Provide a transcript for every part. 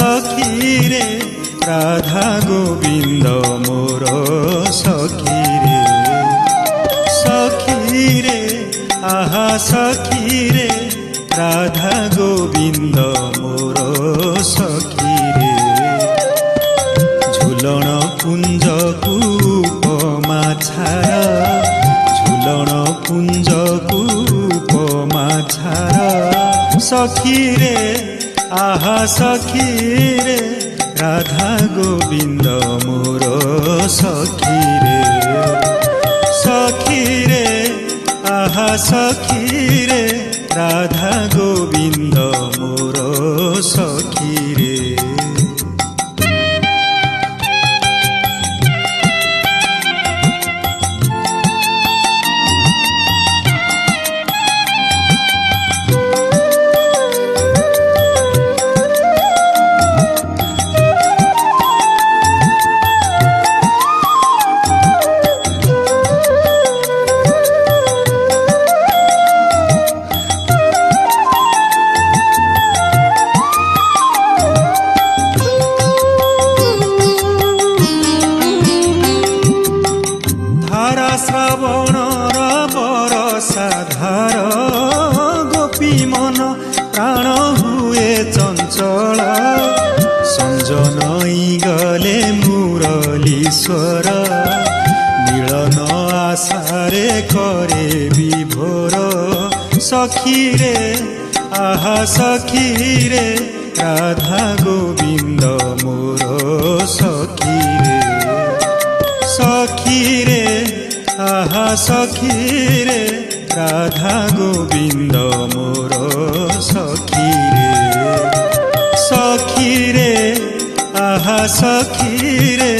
सखी रे राधा गोविंद मोर सखी रे आहा सखी रे राधा गोविंद मोर सखी रे झुलन कुंज उपमा छार झुलन कुंज उपमा छार सखी रे आहा सखी रे राधा गोविंद मोर सखी रे आहा सखी रे राधा गोविंद मोर सखी रे। श्रावणर बरसा धार गोपी मन प्राण हुए चंचल संजनई गले मुरलीश्वर मिलन आशारे करे विभोर सखी रे आहा सखी रे राधा गोविंद मोर सखी रे आहा सखी रे राधा गोविंद मोर सखी रे आहा सखी रे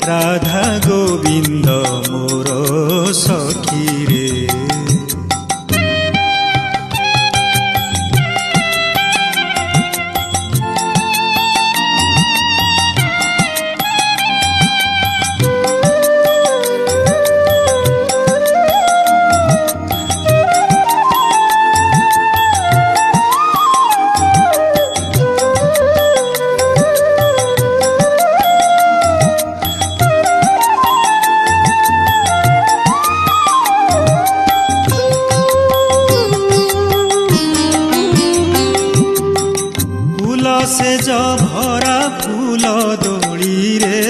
राधा गोविंद मोर सखी रे। से भरा फूल दोली रे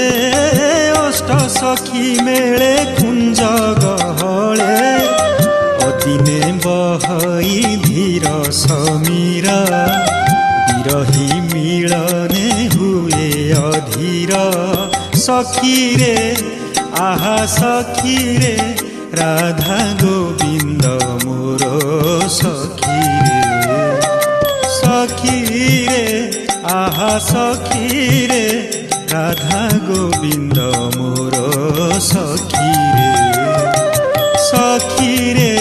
अष्ट सखी मेले कुंज गहले अदिने बहई धीर समीरा विरही मिलने हुए अधीर सखी रे आहा सखी रे राधा गोविंद मोर सखी रे आहा सखी रे राधा गोविंद मोर सखी रे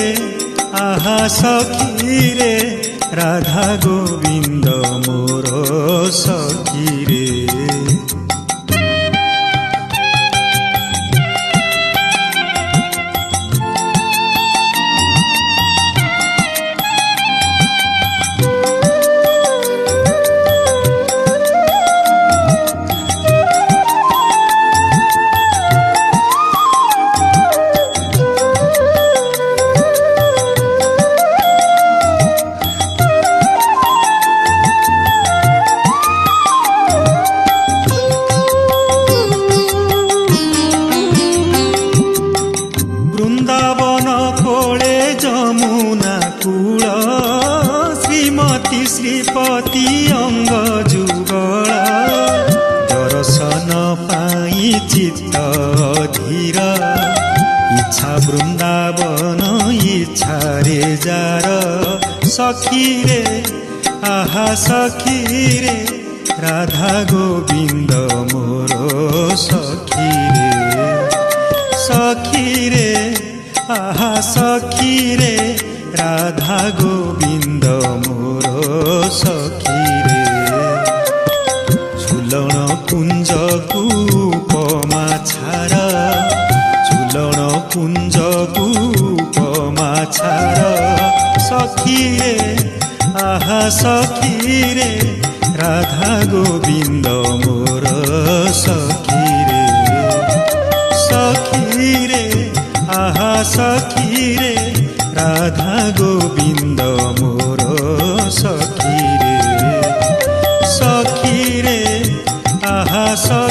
आहा सखी रे राधा गोविंद मोर सखी रे। श्रीपति अंग जुगल दर्शन पाई चित्त धीर इच्छा वृंदावन इच्छा रे जार सखी रे आहा सखी रे राधा गोविंद मोर सखी रे आहा सखी रे राधा गोविंद मोर सखी रे झुलन कुंज उपमा छार झुलन कुंज उपमा छार सखी रे आहा सखी रे राधा गोविंद मोर सखी रे आहा सखी रे राधा गोविंद मोर सखी रे आहा सखी